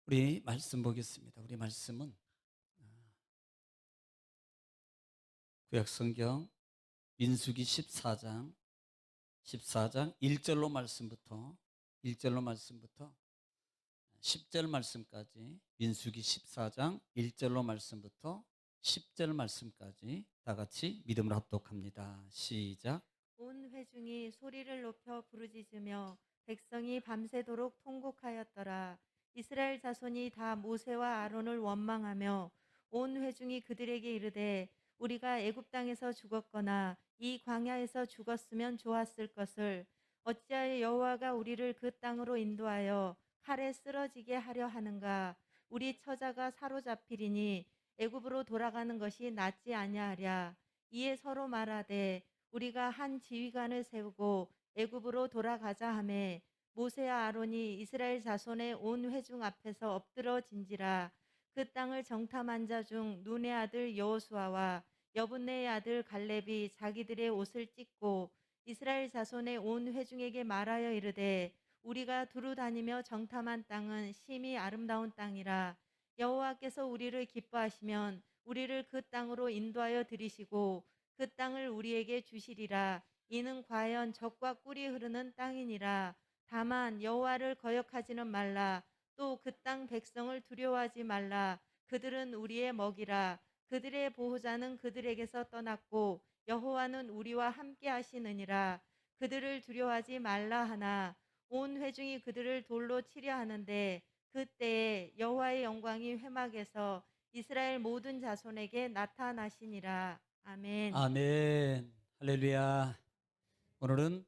우리 말씀 보겠습니다. 우리 말씀은 구약성경 민수기 14장 1절로 말씀부터 10절 말씀까지, 민수기 14장 1절로 말씀부터 10절 말씀까지 다 같이 믿음으로 합독합니다. 시작. 온 회중이 소리를 높여 부르짖으며 백성이 밤새도록 통곡하였더라. 이스라엘 자손이 다 모세와 아론을 원망하며 온 회중이 그들에게 이르되 우리가 애굽 땅에서 죽었거나 이 광야에서 죽었으면 좋았을 것을 어찌하여 여호와가 우리를 그 땅으로 인도하여 칼에 쓰러지게 하려 하는가. 우리 처자가 사로잡히리니 애굽으로 돌아가는 것이 낫지 아니하랴. 이에 서로 말하되 우리가 한 지휘관을 세우고 애굽으로 돌아가자 하매 모세와 아론이 이스라엘 자손의 온 회중 앞에서 엎드러진지라. 그 땅을 정탐한 자 중 눈의 아들 여호수아와 여분네의 아들 갈렙이 자기들의 옷을 찢고 이스라엘 자손의 온 회중에게 말하여 이르되 우리가 두루 다니며 정탐한 땅은 심히 아름다운 땅이라. 여호와께서 우리를 기뻐하시면 우리를 그 땅으로 인도하여 들이시고 그 땅을 우리에게 주시리라. 이는 과연 젖과 꿀이 흐르는 땅이니라. 다만 여호와를 거역하지는 말라. 또 그 땅 백성을 두려워하지 말라. 그들은 우리의 먹이라. 그들의 보호자는 그들에게서 떠났고 여호와는 우리와 함께 하시느니라. 그들을 두려워하지 말라 하나 온 회중이 그들을 돌로 치려 하는데 그때에 여호와의 영광이 회막에서 이스라엘 모든 자손에게 나타나시니라. 아멘. 아멘. 할렐루야. 오늘은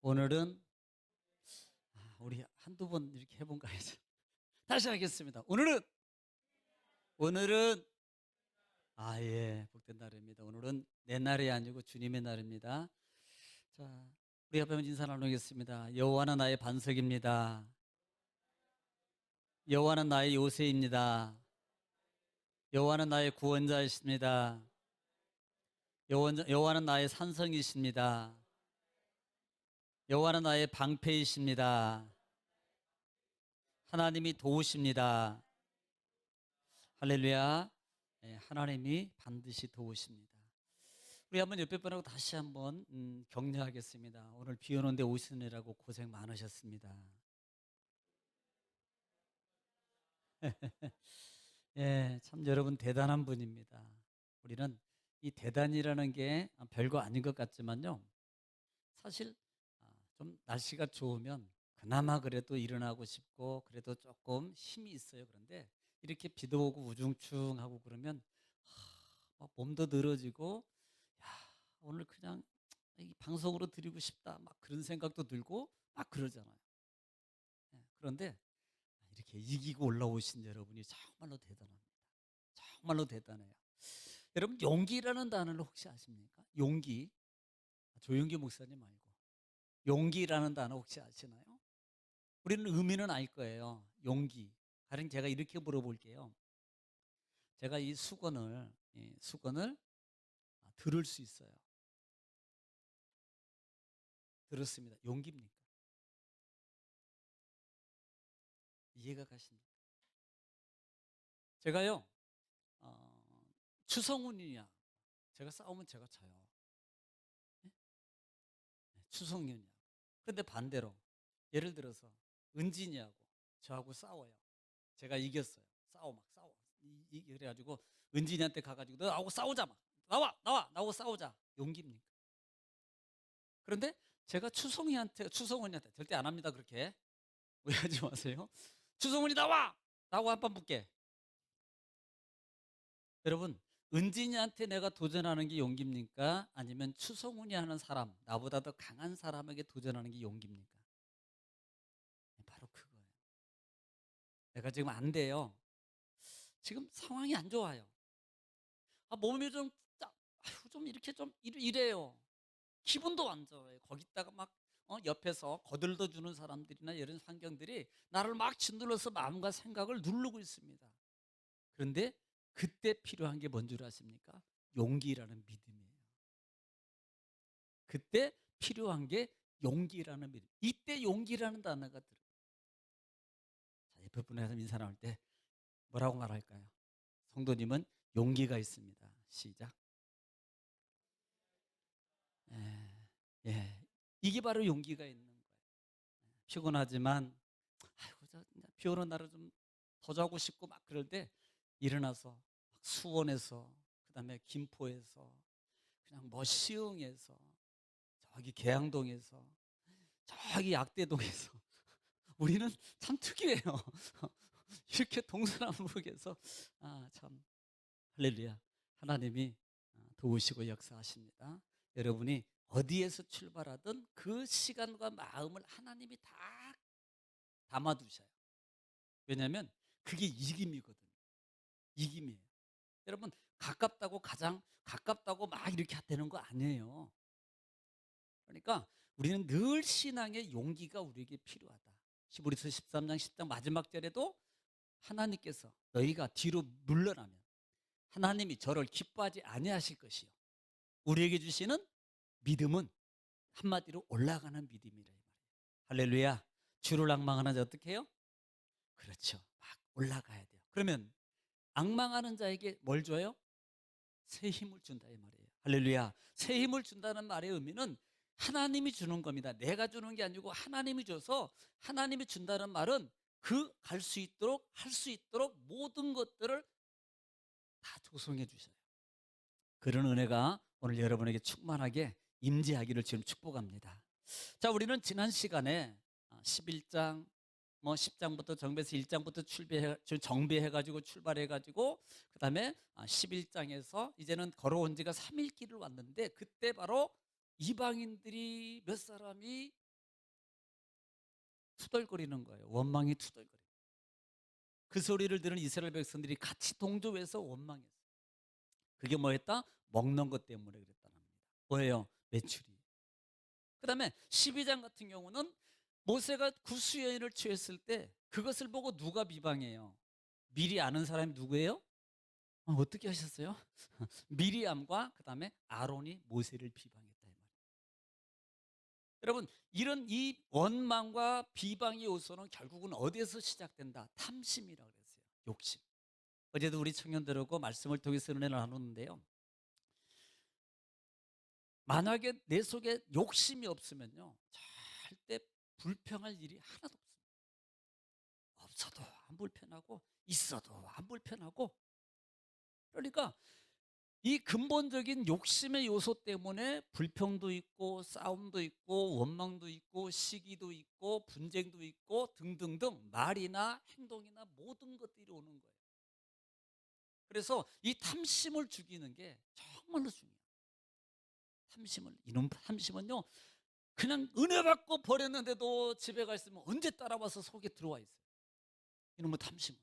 오늘은 우리 한두 번 이렇게 해본 거 아니죠? 다시 하겠습니다. 오늘은 예, 복된 날입니다. 오늘은 내 날이 아니고 주님의 날입니다. 자, 우리 앞에 인사 나누겠습니다. 여호와는 나의 반석입니다. 여호와는 나의 요새입니다. 여호와는 나의 구원자이십니다. 여호와는 나의 산성이십니다. 여호와는 나의 방패이십니다. 하나님이 도우십니다. 할렐루야. 하나님이 반드시 도우십니다. 우리 한번 옆에 분하고 다시 한번 격려하겠습니다. 오늘 비 오는데 오시느라고 고생 많으셨습니다. 참 여러분 대단한 분입니다. 우리는 이 대단이라는 게 별거 아닌 것 같지만요. 사실 좀 날씨가 좋으면 그나마 그래도 일어나고 싶고 그래도 조금 힘이 있어요. 그런데 이렇게 비도 오고 우중충하고 그러면 막 몸도 늘어지고 야, 오늘 그냥 이 방송으로 드리고 싶다 막 그런 생각도 들고 막 그러잖아요. 그런데 이렇게 이기고 올라오신 여러분이 정말로 대단합니다. 정말로 대단해요. 여러분 용기라는 단어를 혹시 아십니까? 용기. 조용기 목사님 말고 용기라는 단어 혹시 아시나요? 우리는 의미는 알 거예요. 용기. 가령 제가 이렇게 물어볼게요. 제가 이 수건을 들을 수 있어요. 들었습니다. 용기입니까? 이해가 가십니까? 제가요, 어, 추성훈이냐, 제가 싸우면 제가 져요. 네? 추성훈이냐. 그런데 반대로, 예를 들어서 은진이하고 저하고 싸워요. 제가 이겼어요. 싸워. 그래가지고 은진이한테 가가지고 너 나하고 싸우자 막. 나하고 싸우자. 용기입니까? 그런데 제가 추성훈이한테 절대 안 합니다. 그렇게. 오해하지 마세요. 추성훈이 나와! 라고 한 번 붙게. 여러분, 은진이한테 내가 도전하는 게 용기입니까? 아니면 추성훈이 하는 사람, 나보다 더 강한 사람에게 도전하는 게 용기입니까? 바로 그거예요. 내가 지금 안 돼요. 지금 상황이 안 좋아요. 몸이 좀 이렇게 좀 이래요. 기분도 안 좋아요. 거기다가 막 옆에서 거들떠 주는 사람들이나 이런 환경들이 나를 막 짓눌러서 마음과 생각을 누르고 있습니다. 그런데 그때 필요한 게 뭔 줄 아십니까? 용기라는 믿음이에요. 그때 필요한 게 용기라는 믿음. 이때 용기라는 단어가 들어요. 옆에 분에서 인사 나올 때 뭐라고 말할까요? 성도님은 용기가 있습니다. 시작. 예, 예. 이게 바로 용기가 있는 거예요. 피곤하지만 아이고 비 오는 날은 좀 더 자고 싶고 막 그럴 때 일어나서 막 수원에서 그다음에 김포에서 그냥 뭐 시흥에서 저기 계양동에서 저기 약대동에서 우리는 참 특이해요. 이렇게 동서남북에서 참 할렐루야. 하나님이 도우시고 역사하십니다. 여러분이 어디에서 출발하든 그 시간과 마음을 하나님이 다 담아두셔요. 왜냐하면 그게 이김이거든요. 이김이에요. 여러분 가깝다고 가장 가깝다고 막 이렇게 되는 거 아니에요. 그러니까 우리는 늘 신앙의 용기가 우리에게 필요하다. 히브리서 13장 10장 마지막 절에도 하나님께서 너희가 뒤로 물러나면 하나님이 저를 기뻐하지 아니하실 것이요. 우리에게 주시는 믿음은 한마디로 올라가는 믿음이라 이 말이에요. 할렐루야. 주를 앙망하는 자 어떻게 해요? 그렇죠. 막 올라가야 돼요. 그러면 앙망하는 자에게 뭘 줘요? 새 힘을 준다 이 말이에요. 할렐루야. 새 힘을 준다는 말의 의미는 하나님이 주는 겁니다. 내가 주는 게 아니고 하나님이 줘서 하나님이 준다는 말은 그 갈 수 있도록 할 수 있도록 모든 것들을 다 조성해 주셔요. 그런 은혜가 오늘 여러분에게 충만하게 임재하기를 지금 축복합니다. 자, 우리는 지난 시간에 11장 뭐 10장부터 정비해서 1장부터 정비해가지고 출발해가지고 그다음에 11장에서 이제는 걸어온 지가 3일 길을 왔는데 그때 바로 이방인들이 몇 사람이 투덜거리는 거예요. 원망이 투덜거리는 거예요. 그 소리를 들은 이스라엘 백성들이 같이 동조해서 원망했어요. 그게 뭐였다? 먹는 것 때문에 그랬다는 겁니다. 뭐예요? 매출이. 그 다음에 12장 같은 경우는 모세가 구수여인을 취했을 때 그것을 보고 누가 비방해요? 미리 아는 사람이 누구예요? 어떻게 하셨어요? 미리암과 그 다음에 아론이 모세를 비방했다 이 말이에요. 여러분 이런 이 원망과 비방의 요소는 결국은 어디에서 시작된다? 탐심이라고 그랬어요. 욕심. 어제도 우리 청년들하고 말씀을 통해서 은혜를 나누는데요. 만약에 내 속에 욕심이 없으면요 절대 불평할 일이 하나도 없습니다. 없어도 안 불편하고 있어도 안 불편하고. 그러니까 이 근본적인 욕심의 요소 때문에 불평도 있고 싸움도 있고 원망도 있고 시기도 있고 분쟁도 있고 등등등 말이나 행동이나 모든 것들이 오는 거예요. 그래서 이 탐심을 죽이는 게 정말로 중요해요. 이놈 탐심은요 그냥 은혜 받고 버렸는데도 집에 가 있으면 언제 따라와서 속에 들어와 있어요. 이놈의 탐심은.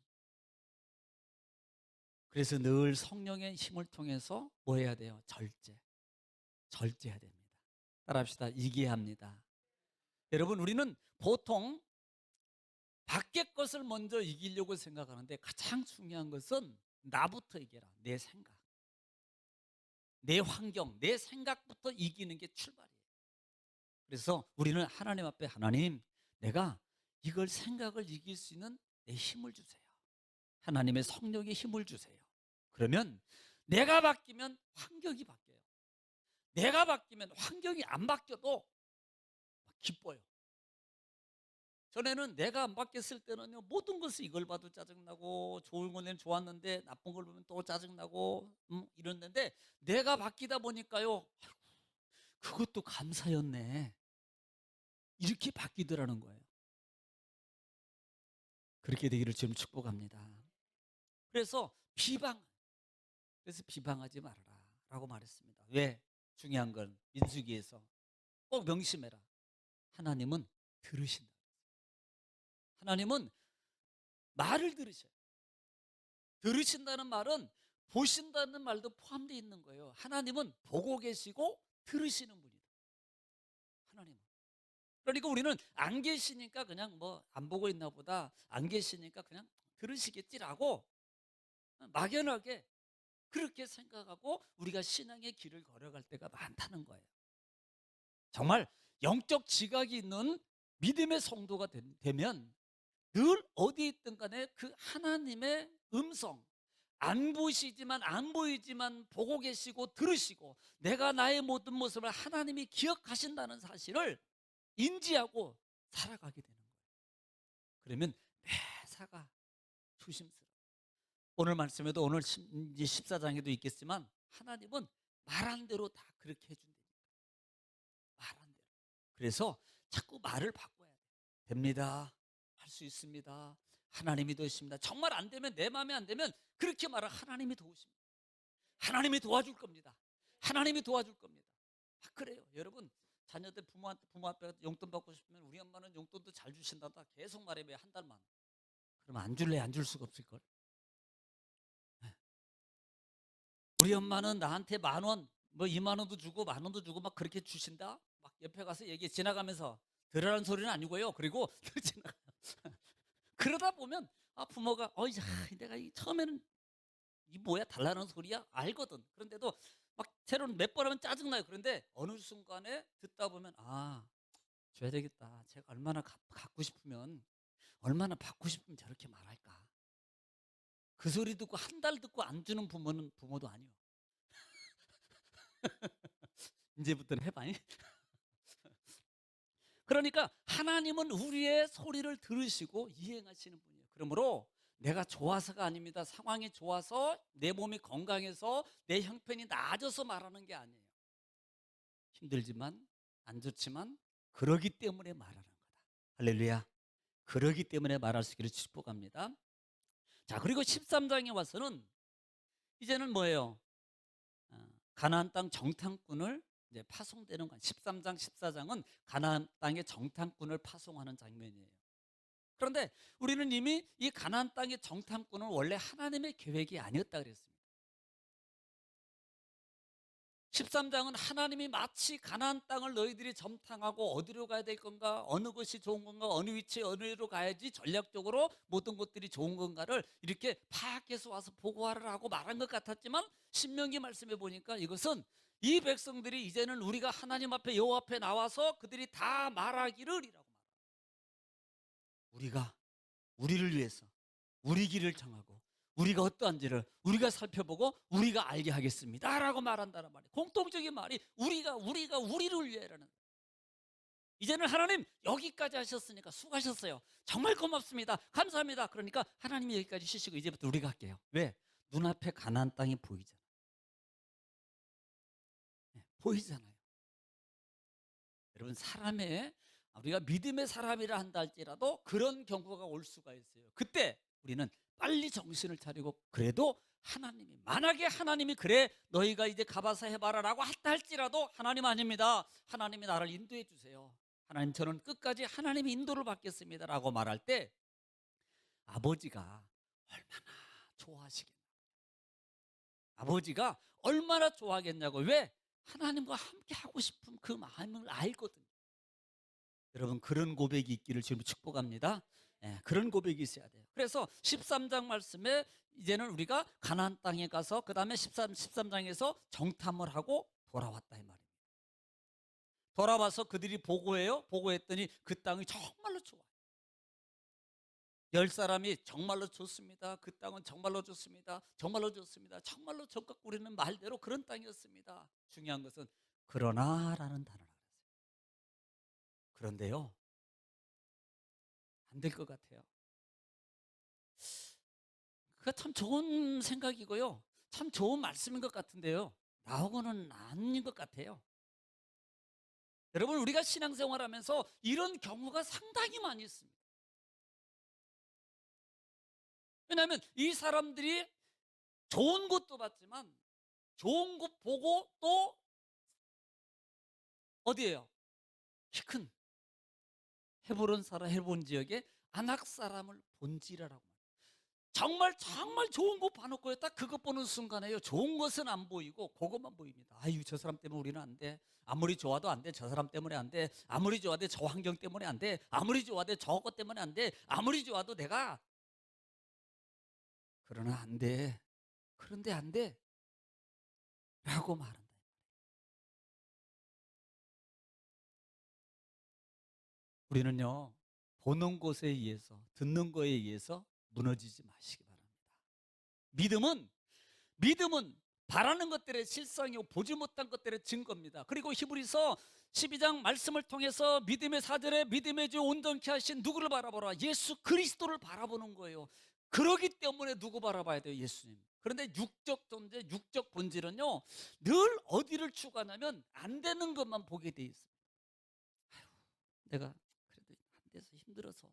그래서 늘 성령의 힘을 통해서 뭐 해야 돼요? 절제해야 됩니다. 따라합시다. 이겨야 합니다. 여러분 우리는 보통 밖의 것을 먼저 이기려고 생각하는데 가장 중요한 것은 나부터 이겨라. 내 생각, 내 환경, 내 생각부터 이기는 게 출발이에요. 그래서 우리는 하나님 앞에 하나님 내가 이걸 생각을 이길 수 있는 내 힘을 주세요. 하나님의 성령의 힘을 주세요. 그러면 내가 바뀌면 환경이 바뀌어요. 내가 바뀌면 환경이 안 바뀌어도 기뻐요. 전에는 내가 안 바뀌었을 때는요 모든 것을 이걸 봐도 짜증나고 좋은 거는 좋았는데 나쁜 걸 보면 또 짜증나고 이랬는데 내가 바뀌다 보니까요 아이고, 그것도 감사였네 이렇게 바뀌더라는 거예요. 그렇게 되기를 지금 축복합니다. 그래서 비방하지 말아라 라고 말했습니다. 왜? 중요한 건 민수기에서 꼭 명심해라. 하나님은 들으신다. 하나님은 말을 들으셔요. 들으신다는 말은 보신다는 말도 포함되어 있는 거예요. 하나님은 보고 계시고 들으시는 분이다. 하나님은. 그러니까 우리는 안 계시니까 그냥 뭐 안 보고 있나 보다, 안 계시니까 그냥 들으시겠지라고 막연하게 그렇게 생각하고 우리가 신앙의 길을 걸어갈 때가 많다는 거예요. 정말 영적 지각이 있는 믿음의 성도가 되면 늘 어디에 있든 간에 그 하나님의 음성, 안 보시지만 안 보이지만 보고 계시고 들으시고 내가 나의 모든 모습을 하나님이 기억하신다는 사실을 인지하고 살아가게 되는 거예요. 그러면 매사가 조심스러워. 오늘 말씀에도 오늘 이제 14장에도 있겠지만 하나님은 말한 대로 다 그렇게 해준다니까. 말한 대로. 그래서 자꾸 말을 바꿔야 돼. 됩니다. 할 수 있습니다. 하나님이 도우십니다. 정말 안 되면, 내 마음에 안 되면 그렇게 말하. 하나님이 도우십니다. 하나님이 도와줄 겁니다. 하나님이 도와줄 겁니다. 그래요. 여러분, 자녀들 부모 앞에 용돈 받고 싶으면 우리 엄마는 용돈도 잘 주신단다 계속 말해봐요. 한 달만. 그러면 안 줄래? 안 줄 수가 없을걸. 우리 엄마는 나한테 10,000원, 뭐 20,000원도 주고 10,000원도 주고 막 그렇게 주신다. 막 옆에 가서 얘기 지나가면서 들으라는 소리는 아니고요. 그리고 지나가 그러다 보면 부모가 내가 처음에는 이 뭐야 달라는 소리야 알거든. 그런데도 막 때로는 몇 번 하면 짜증나요. 그런데 어느 순간에 듣다 보면 줘야 되겠다. 제가 얼마나 갖고 싶으면, 얼마나 받고 싶으면 저렇게 말할까. 그 소리 듣고 한 달 듣고 안 주는 부모는 부모도 아니요. 이제부터는 해봐요. 그러니까 하나님은 우리의 소리를 들으시고 이행하시는 분이에요. 그러므로 내가 좋아서가 아닙니다. 상황이 좋아서, 내 몸이 건강해서, 내 형편이 나아져서 말하는 게 아니에요. 힘들지만, 안 좋지만 그러기 때문에 말하는 거다. 할렐루야. 그러기 때문에 말할 수 있기를 축복합니다. 자, 그리고 13장에 와서는 이제는 뭐예요? 가나안 땅 정탐꾼을 이제 파송되는 건 13장 14장은 가나안 땅의 정탐꾼을 파송하는 장면이에요. 그런데 우리는 이미 이 가나안 땅의 정탐꾼은 원래 하나님의 계획이 아니었다 그랬습니다. 13장은 하나님이 마치 가나안 땅을 너희들이 점탕하고 어디로 가야 될 건가, 어느 것이 좋은 건가, 어느 위치에 어디로 가야지 전략적으로 모든 것들이 좋은 건가를 이렇게 파악해서 와서 보고하라고 말한 것 같았지만, 신명기 말씀에 보니까 이것은 이 백성들이 이제는 우리가 하나님 앞에, 여호와 앞에 나와서 그들이 다 말하기를 이라고 말합니다. 우리가 우리를 위해서 우리 길을 정하고 우리가 어떠한지를 우리가 살펴보고 우리가 알게 하겠습니다 라고 말한다는 말이에요. 공통적인 말이 우리가 우리를 위해라는. 이제는 하나님 여기까지 하셨으니까 수고하셨어요. 정말 고맙습니다. 감사합니다. 그러니까 하나님이 여기까지 쉬시고 이제부터 우리가 할게요. 왜? 눈앞에 가나안 땅이 보이잖아요. 보이잖아요. 여러분, 우리가 믿음의 사람이라 한다 할지라도 그런 경우가 올 수가 있어요. 그때 우리는 빨리 정신을 차리고, 그래도 만약에 하나님이 그래 너희가 이제 가봐서 해봐라 라고 했다 할지라도, 하나님 아닙니다. 하나님이 나를 인도해 주세요. 하나님, 저는 끝까지 하나님의 인도를 받겠습니다 라고 말할 때 아버지가 얼마나 좋아하시겠냐고. 아버지가 얼마나 좋아하겠냐고. 왜? 하나님과 함께 하고 싶은 그 마음을 알거든요. 여러분, 그런 고백이 있기를 주님 축복합니다. 그런 고백이 있어야 돼요. 그래서 13장 말씀에 이제는 우리가 가나안 땅에 가서 그 다음에 13장에서 정탐을 하고 돌아왔다 이 말입니다. 돌아와서 그들이 보고해요. 보고했더니 그 땅이 정말로 좋아요. 10사람이 정말로 좋습니다. 그 땅은 정말로 좋습니다. 정말로 좋습니다. 정말로 적극 우리는 말대로 그런 땅이었습니다. 중요한 것은 그러나라는 단어가 있어요. 그런데요, 안 될 것 같아요. 그거 참 좋은 생각이고요, 참 좋은 말씀인 것 같은데요, 나하고는 아닌 것 같아요. 여러분, 우리가 신앙생활하면서 이런 경우가 상당히 많이 있습니다. 왜냐하면 이 사람들이 좋은 곳도 봤지만 좋은 곳 보고 또 어디예요? 키 큰 헤브론 지역에 아낙 사람을 본지라라고. 정말 좋은 거 봐놓고요, 딱 그것 보는 순간에요, 좋은 것은 안 보이고 그것만 보입니다. 아유, 저 사람 때문에 우리는 안 돼. 아무리 좋아도 안 돼. 저 사람 때문에 안 돼. 아무리 좋아도 저 환경 때문에 안 돼. 아무리 좋아도 저것 때문에 안 돼. 아무리 좋아도 내가. 그러나 안 돼. 그런데 안 돼 라고 말한다. 우리는요, 보는 것에 의해서, 듣는 거에 의해서 무너지지 마시기 바랍니다. 믿음은 바라는 것들의 실상이고 보지 못한 것들의 증거입니다. 그리고 히브리서 12장 말씀을 통해서 믿음의 사절에 믿음의 주 온전케 하신 누구를 바라보라? 예수 그리스도를 바라보는 거예요. 그러기 때문에 누구 바라봐야 돼요? 예수님. 그런데 육적 존재, 육적 본질은요, 늘 어디를 추구하냐면 안 되는 것만 보게 돼 있어요. 아유, 내가 그래도 안 돼서 힘들어서,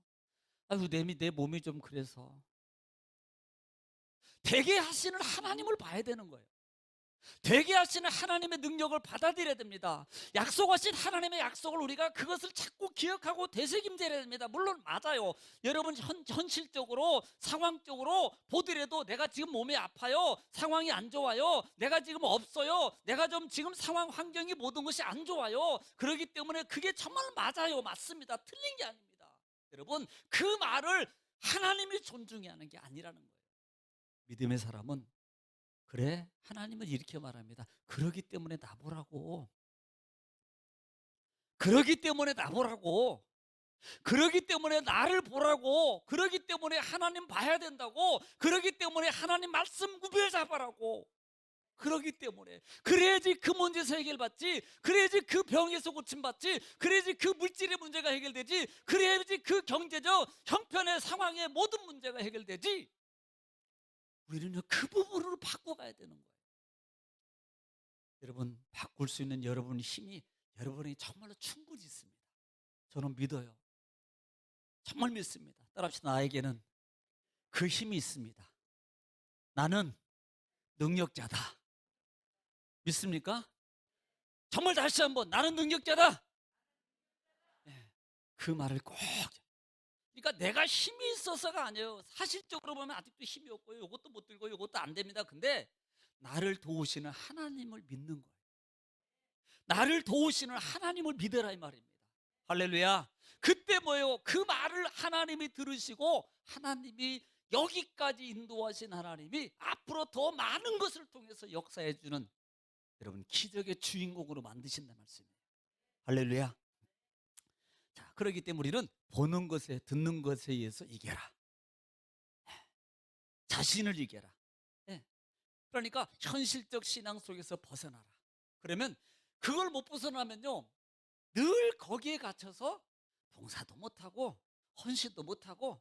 아유, 내 몸이 좀 그래서. 되게 하시는 하나님을 봐야 되는 거예요. 되게 하시는 하나님의 능력을 받아들여야 됩니다. 약속하신 하나님의 약속을 우리가 그것을 자꾸 기억하고 되새김질해야 됩니다. 물론 맞아요. 여러분 현실적으로 상황적으로 보더라도 내가 지금 몸이 아파요. 상황이 안 좋아요. 내가 지금 없어요. 내가 좀 지금 상황 환경이 모든 것이 안 좋아요. 그렇기 때문에 그게 정말 맞아요. 맞습니다. 틀린 게 아닙니다. 여러분 그 말을 하나님이 존중해야 하는 게 아니라는 거예요. 믿음의 사람은 그래 하나님은 이렇게 말합니다. 그러기 때문에 나보라고. 그러기 때문에 나보라고. 그러기 때문에 나를 보라고. 그러기 때문에 하나님 봐야 된다고. 그러기 때문에 하나님 말씀 구별 잡아라고. 그러기 때문에 그래야지 그 문제에서 해결받지. 그래야지 그 병에서 고침받지. 그래야지 그 물질의 문제가 해결되지. 그래야지 그 경제적 형편의 상황의 모든 문제가 해결되지. 우리는 그 부분으로 바꿔가야 되는 거예요. 여러분 바꿀 수 있는 여러분의 힘이 여러분이 정말로 충분히 있습니다. 저는 믿어요. 정말 믿습니다. 따라합시다. 나에게는 그 힘이 있습니다. 나는 능력자다. 믿습니까? 정말 다시 한번 나는 능력자다. 네, 그 말을 꼭. 그러니까 내가 힘이 있어서가 아니에요. 사실적으로 보면 아직도 힘이 없고요. 이것도 못 들고 이것도 안 됩니다. 근데 나를 도우시는 하나님을 믿는 거예요. 나를 도우시는 하나님을 믿으라 이 말입니다. 할렐루야. 그때 뭐예요? 그 말을 하나님이 들으시고 하나님이 여기까지 인도하신 하나님이 앞으로 더 많은 것을 통해서 역사해 주는 여러분 기적의 주인공으로 만드신다는 말씀이에요. 할렐루야. 자, 그렇기 때문에 우리는 보는 것에 듣는 것에 의해서 이겨라. 자신을 이겨라. 예. 그러니까 현실적 신앙 속에서 벗어나라. 그러면 그걸 못 벗어나면요. 늘 거기에 갇혀서 봉사도 못하고 헌신도 못하고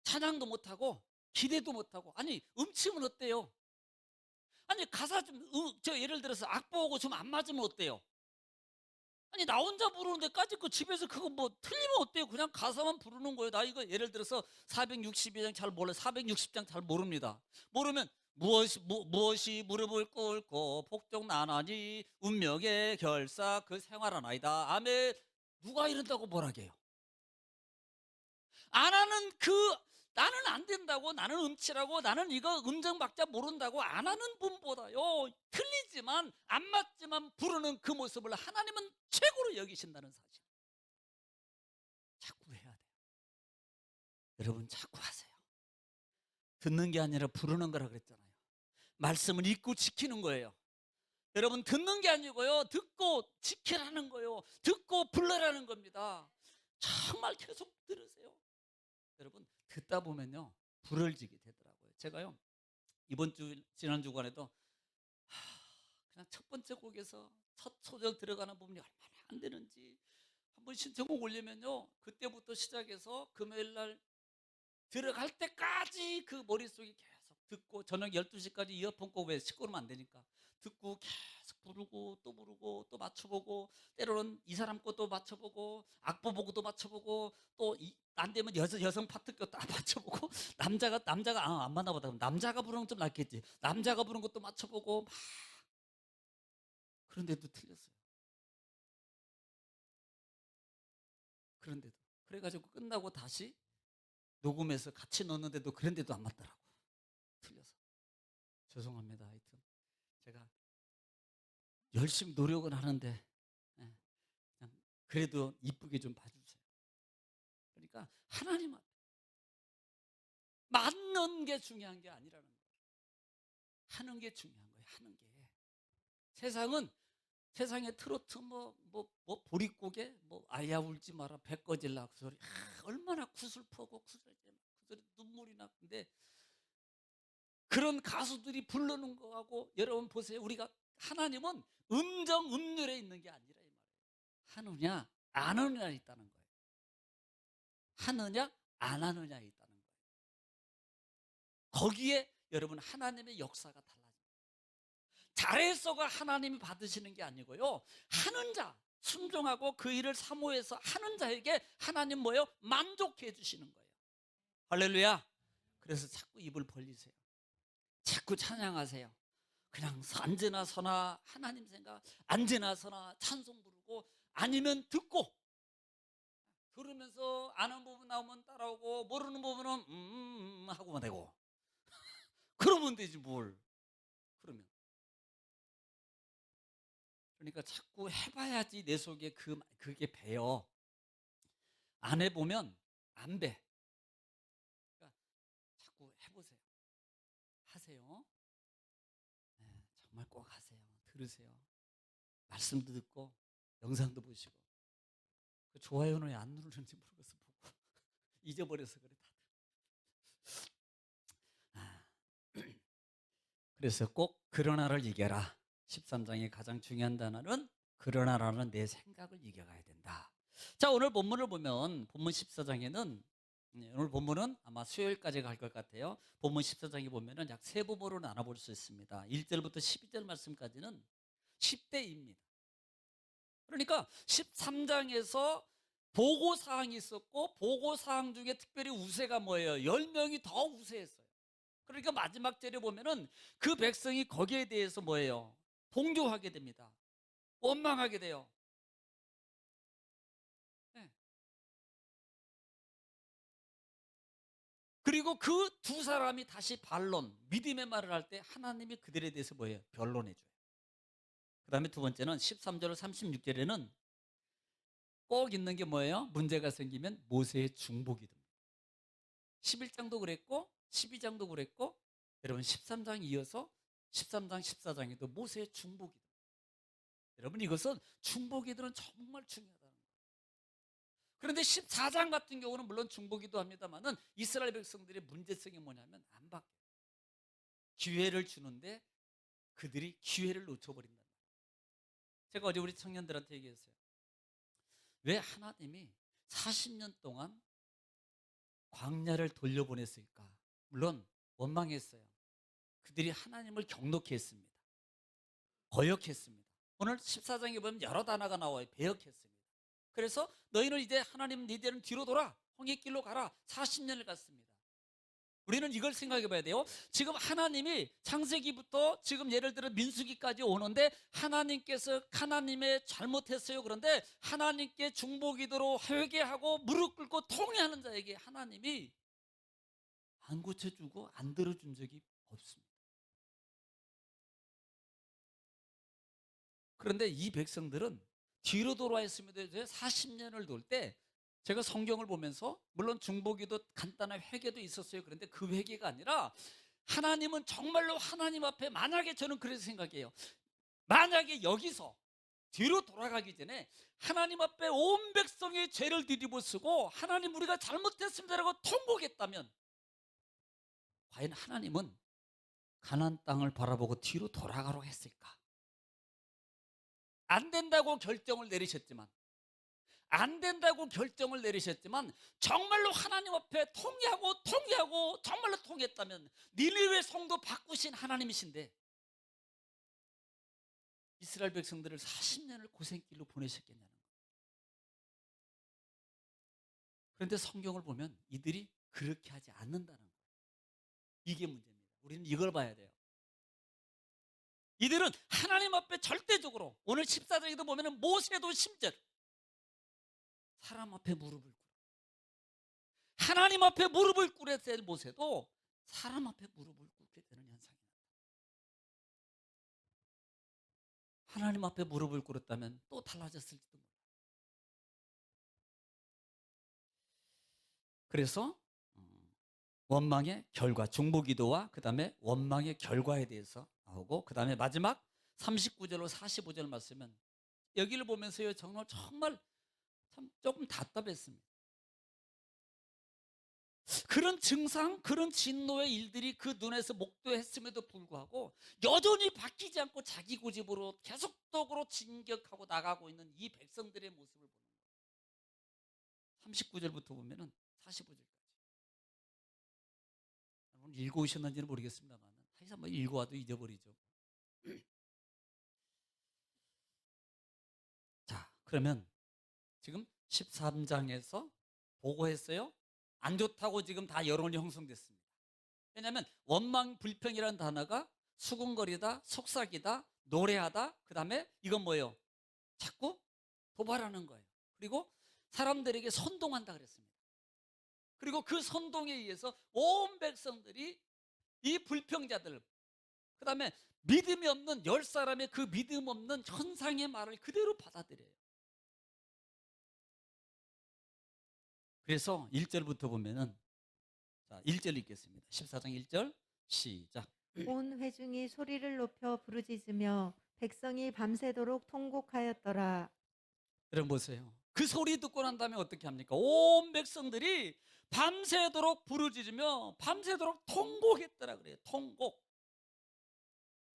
찬양도 못하고 기대도 못하고. 아니 음침은 어때요? 아니 가사 저 예를 들어서 악보하고 좀 안 맞으면 어때요? 아니 나 혼자 부르는 데까지 그 집에서 그거 뭐 틀리면 어때요? 그냥 가사만 부르는 거예요. 나 이거 예를 들어서 462장 잘 몰라요. 460장 잘 모릅니다. 모르면 무엇이 무릎을 꿇고 복종 나나니 운명의 결사 그 생활하나이다. 아멘. 누가 이런다고 뭐라게요? 안 하는 나는 안 된다고, 나는 음치라고, 나는 이거 음정박자 모른다고 안 하는 분보다요, 틀리지만 안 맞지만 부르는 그 모습을 하나님은 최고로 여기신다는 사실. 자꾸 해야 돼요. 여러분 자꾸 하세요. 듣는 게 아니라 부르는 거라 그랬잖아요. 말씀을 읽고 지키는 거예요. 여러분 듣는 게 아니고요, 듣고 지키라는 거예요. 듣고 불러라는 겁니다. 정말 계속 들으세요. 여러분 듣다 보면요 불을지게 되더라고요. 제가요 이번 주 지난 주간에도 그냥 첫 번째 곡에서 첫 소절 들어가는 부분이 얼마나 안 되는지 한번 신청곡 올리면요 그때부터 시작해서 금요일 날 들어갈 때까지 그 머릿속이 계속 듣고 저녁 12시까지 이어폰 꽂고 왜 시끄러우면 안 되니까 듣고 계속 부르고 또 맞춰보고 때로는 이 사람 것도 맞춰보고 악보 보고도 맞춰보고 또 안 되면 여성 파트 것도 맞춰보고 남자가 안 맞나 보다. 남자가 부르는 건 좀 낫겠지. 남자가 부르는 것도 맞춰보고 막 그런데도 틀렸어요. 그런데도 그래가지고 끝나고 다시 녹음해서 같이 넣었는데도 그런데도 안 맞더라고. 틀려서 죄송합니다. 하여튼 제가 열심히 노력은 하는데 예, 그냥 그래도 이쁘게 좀 봐주세요. 그러니까 하나님 앞에 맞는 게 중요한 게 아니라는 거예요. 하는 게 중요한 거예요. 하는 게. 세상은 세상에 트로트 보릿고개 아야 울지 마라 배 꺼질라 그 소리 얼마나 구슬프고 그 소리 눈물이 나는데 그런 가수들이 부르는 거하고 여러분 보세요. 우리가 하나님은 음정 음률에 있는 게 아니라 이 말이에요. 하느냐 안 하느냐에 있다는 거예요. 하느냐 안 하느냐에 있다는 거예요. 거기에 여러분 하나님의 역사가 달라집니다. 잘해서가 하나님이 받으시는 게 아니고요. 하는 자, 순종하고 그 일을 사모해서 하는 자에게 하나님 뭐예요? 만족해 주시는 거예요. 할렐루야. 그래서 자꾸 입을 벌리세요. 자꾸 찬양하세요. 그냥 언제나 서나 하나님 생각, 언제나 서나 찬송 부르고 아니면 듣고 들으면서 아는 부분 나오면 따라오고 모르는 부분은 하고만 되고 그러면 되지 뭘. 그러면 그러니까 자꾸 해봐야지 내 속에 그게 배요. 안 해보면 안 배. 그러니까 자꾸 해보세요. 하세요. 네, 정말 꼭 하세요. 들으세요. 말씀도 듣고 영상도 보시고 그 좋아요는 왜 안 누르는지 모르겠어 보고 잊어버려서 그래 다들. 아, 그래서 꼭 그러나를 이겨라. 13장의 가장 중요한 단어는 그러나라는 내 생각을 이겨가야 된다. 자, 오늘 본문을 보면 본문 14장에는 오늘 본문은 아마 수요일까지 갈 것 같아요. 본문 14장에 보면은 약 세 부분으로 나눠볼 수 있습니다. 1절부터 12절 말씀까지는 10대입니다. 그러니까 13장에서 보고사항이 있었고 보고사항 중에 특별히 우세가 뭐예요? 10명이 더 우세했어요. 그러니까 마지막 절에 보면은 그 백성이 거기에 대해서 뭐예요? 동조하게 됩니다. 원망하게 돼요. 네. 그리고 그 두 사람이 다시 반론, 믿음의 말을 할 때 하나님이 그들에 대해서 뭐예요? 변론해줘요. 그 다음에 두 번째는 13절 36절에는 꼭 있는 게 뭐예요? 문제가 생기면 모세의 중복이 됩니다. 11장도 그랬고 12장도 그랬고 여러분 13장 이어서 13장 14장에도 모세의 중복이 됩니다. 여러분 이것은 중보기도는 정말 중요하다는 거예요. 그런데 14장 같은 경우는 물론 중보기도 합니다만은 이스라엘 백성들의 문제성이 뭐냐면 안 바뀌어요. 기회를 주는데 그들이 기회를 놓쳐버린다는 거예요. 제가 어제 우리 청년들한테 얘기했어요. 왜 하나님이 40년 동안 광야를 돌려보냈을까? 물론 원망했어요. 그들이 하나님을 경록히 했습니다. 거역했습니다. 오늘 14장에 보면 여러 단어가 나와요. 배역했습니다. 그래서 너희는 이제 하나님 니들은 뒤로 돌아 홍해 길로 가라. 40년을 갔습니다. 우리는 이걸 생각해 봐야 돼요. 지금 하나님이 창세기부터 지금 예를 들어 민수기까지 오는데 하나님께서 하나님의 잘못했어요. 그런데 하나님께 중보기도로 회개하고 무릎 꿇고 통회하는 자에게 하나님이 안 고쳐주고 안 들어준 적이 없습니다. 그런데 이 백성들은 뒤로 돌아왔음에도 40년을 돌 때 제가 성경을 보면서 물론 중보기도 간단한 회개도 있었어요. 그런데 그 회개가 아니라 하나님은 정말로 하나님 앞에 만약에 저는 그래서 생각해요. 만약에 여기서 뒤로 돌아가기 전에 하나님 앞에 온 백성의 죄를 뒤집어쓰고 하나님 우리가 잘못했습니다라고 통곡했다면 과연 하나님은 가나안 땅을 바라보고 뒤로 돌아가라고 했을까? 안 된다고 결정을 내리셨지만 정말로 하나님 앞에 통회하고 정말로 통했다면 니느웨 성도 바꾸신 하나님이신데 이스라엘 백성들을 40년을 고생길로 보내셨겠냐는 거예요. 그런데 성경을 보면 이들이 그렇게 하지 않는다는 거예요. 이게 문제입니다. 우리는 이걸 봐야 돼요. 이들은 하나님 앞에 절대적으로 오늘 14장에도 보면 모세도 심지어 사람 앞에 무릎을 꿇어. 하나님 앞에 무릎을 꿇어야 될 모세도 사람 앞에 무릎을 꿇게 되는 현상이 나타납니다. 하나님 앞에 무릎을 꿇었다면 또 달라졌을지도 몰라요. 그래서 원망의 결과, 중보기도와 그 다음에 원망의 결과에 대해서 나오고 그 다음에 마지막 39절로 45절 말씀은 여기를 보면서요 정말 참 조금 답답했습니다. 그런 증상, 그런 진노의 일들이 그 눈에서 목도했음에도 불구하고 여전히 바뀌지 않고 자기 고집으로 계속적으로 진격하고 나가고 있는 이 백성들의 모습을 보는 거예요. 39절부터 보면은 45절까지. 오늘 읽어오셨는지는 모르겠습니다만 하여튼 뭐 읽어와도 잊어버리죠. 자, 그러면 지금 13장에서 보고했어요. 안 좋다고 지금 다 여론이 형성됐습니다. 왜냐하면 원망 불평이라는 단어가 수군거리다, 속삭이다, 노래하다, 그 다음에 이건 뭐예요? 자꾸 도발하는 거예요. 그리고 사람들에게 선동한다 그랬습니다. 그리고 그 선동에 의해서 온 백성들이 이 불평자들, 그 다음에 믿음이 없는 10사람의 그 믿음 없는 현상의 말을 그대로 받아들여요. 그래서 1절부터 보면은, 자, 1절 읽겠습니다. 14장 1절 시작. 온 회중이 소리를 높여 부르짖으며 백성이 밤새도록 통곡하였더라. 여러분 보세요. 그 소리 듣고 난 다음에 어떻게 합니까? 온 백성들이 밤새도록 부르짖으며 밤새도록 통곡했더라 그래요. 통곡.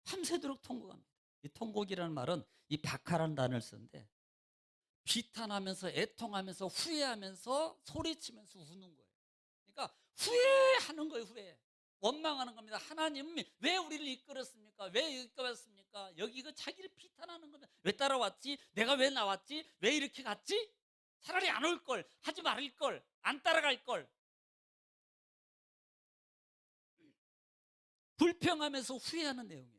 밤새도록 통곡합니다. 이 통곡이라는 말은 이 박하라는 단어를 쓰는데 비탄하면서 애통하면서 후회하면서 소리치면서 우는 거예요. 그러니까 후회하는 거예요. 후회. 원망하는 겁니다. 하나님 왜 우리를 이끌었습니까? 왜 이끌었습니까? 여기 그 자기를 비탄하는 겁니다. 왜 따라왔지? 내가 왜 나왔지? 왜 이렇게 갔지? 차라리 안 올 걸, 하지 말을 걸, 안 따라갈 걸. 불평하면서 후회하는 내용이에요.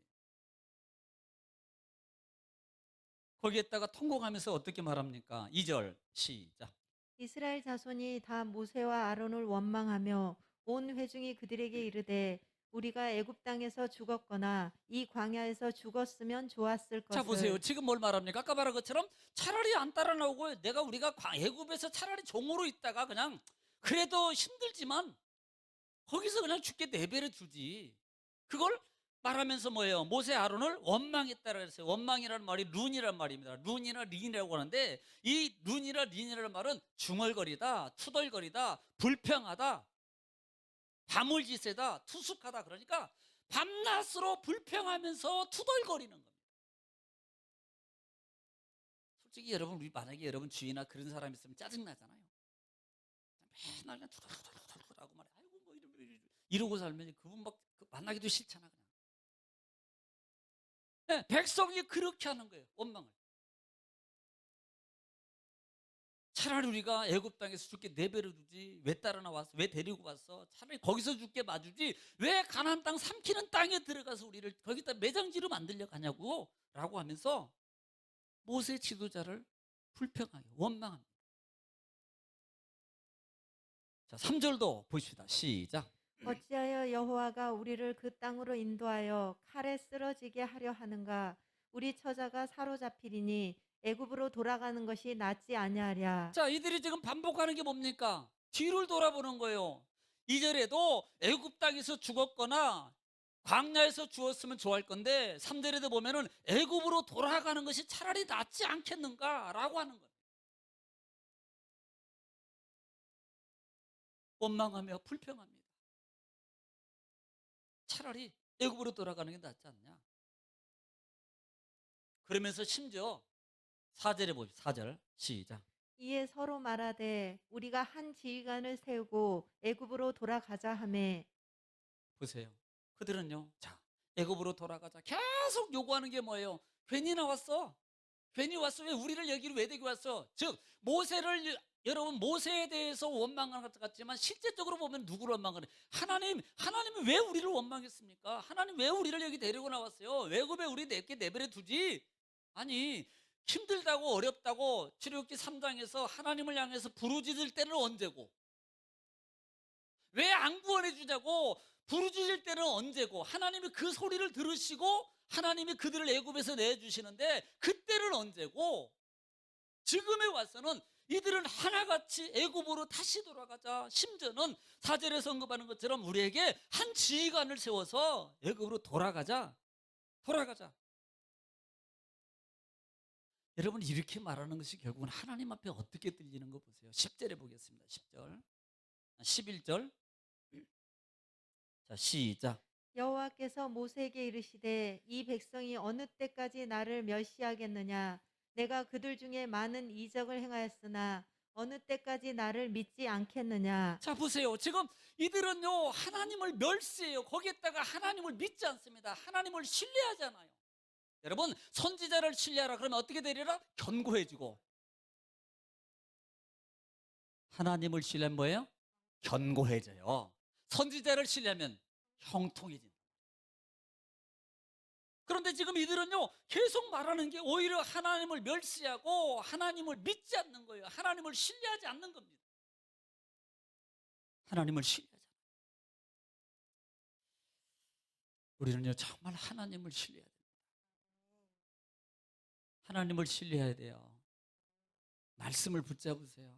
거기에다가 통곡하면서 어떻게 말합니까? 2절 시작. 이스라엘 자손이 다 모세와 아론을 원망하며 온 회중이 그들에게 이르되 우리가 애굽 땅에서 죽었거나 이 광야에서 죽었으면 좋았을 자 것을. 보세요. 지금 뭘 말합니까? 아까 말한 것처럼 차라리 안 따라 나오고 우리가 애굽에서 차라리 종으로 있다가 그냥 그래도 힘들지만 거기서 그냥 죽게 내버려 두지. 그걸 말하면서 뭐예요? 모세 아론을 원망했다라고 했어요. 원망이라는 말이 룬이라는 말입니다. 룬이나 린이라고 하는데 이 룬이나 린이라는 말은 중얼거리다, 투덜거리다, 불평하다, 밤을지새다, 투숙하다. 그러니까 밤낮으로 불평하면서 투덜거리는 겁니다. 솔직히 여러분, 우리 만약에 여러분 주위나 그런 사람이 있으면 짜증나잖아요. 맨날 그냥 투덜투덜투덜하고 말이야. 아이고 뭐 이러고 살면 그분 막 만나기도 싫잖아 그냥. 네, 백성이 그렇게 하는 거예요. 원망을. 차라리 우리가 애굽 땅에서 죽게 내버려 두지. 왜 따라 나왔어? 왜 데리고 왔어? 차라리 거기서 죽게 마주지. 왜 가나안 땅 삼키는 땅에 들어가서 우리를 거기다 매장지로 만들려 가냐고 라고 하면서 모세 지도자를 불평하여 원망합니다. 자, 3절도 보십시다. 시작. 어찌하여 여호와가 우리를 그 땅으로 인도하여 칼에 쓰러지게 하려 하는가? 우리 처자가 사로잡히리니 애굽으로 돌아가는 것이 낫지 아니하랴. 자, 이들이 지금 반복하는 게 뭡니까? 뒤를 돌아보는 거예요. 2절에도 애굽 땅에서 죽었거나 광야에서 죽었으면 좋아할 건데 3절에도 보면은 애굽으로 돌아가는 것이 차라리 낫지 않겠는가라고 하는 거예요. 원망하며 불평합니다. 차라리 애굽으로 돌아가는 게 낫지 않냐? 그러면서 심지어 4절에 보십시오. 4절 시작. 이에 서로 말하되 우리가 한 지휘관을 세우고 애굽으로 돌아가자 하매. 보세요. 그들은요. 자, 애굽으로 돌아가자. 계속 요구하는 게 뭐예요? 괜히 나왔어. 괜히 왔어. 왜 우리를 여기로 왜 데리고 왔어? 즉 모세를 여러분 모세에 대해서 원망하는 것 같지만 실제적으로 보면 누구를 원망하는? 하나님이 왜 우리를 원망했습니까? 하나님 왜 우리를 여기 데리고 나왔어요? 외국에 우리 내게 내버려 두지? 아니 힘들다고 어렵다고 출애굽기 3장에서 하나님을 향해서 부르짖을 때는 언제고 왜 안 구원해 주자고 부르짖을 때는 언제고 하나님이 그 소리를 들으시고 하나님이 그들을 애굽에서 내주시는데 그때는 언제고 지금에 와서는 이들은 하나같이 애굽으로 다시 돌아가자. 심지어는 4절에서 언급하는 것처럼 우리에게 한 지휘관을 세워서 애굽으로 돌아가자. 여러분 이렇게 말하는 것이 결국은 하나님 앞에 어떻게 들리는 거 보세요. 10절에 보겠습니다. 10절. 11절. 자, 시작. 여호와께서 모세에게 이르시되 이 백성이 어느 때까지 나를 멸시하겠느냐 내가 그들 중에 많은 이적을 행하였으나 어느 때까지 나를 믿지 않겠느냐. 자, 보세요. 지금 이들은요, 하나님을 멸시해요. 거기에다가 하나님을 믿지 않습니다. 하나님을 신뢰하잖아요. 여러분, 선지자를 신뢰하라 그러면 어떻게 되리라? 견고해지고. 하나님을 신뢰하면 뭐예요? 견고해져요. 선지자를 신뢰하면 형통해진다. 그런데 지금 이들은요, 계속 말하는 게 오히려 하나님을 멸시하고 하나님을 믿지 않는 거예요. 하나님을 신뢰하지 않는 겁니다. 하나님을 신뢰하지 않는 거예요. 우리는요, 정말 하나님을 신뢰해야 돼요. 하나님을 신뢰해야 돼요. 말씀을 붙잡으세요.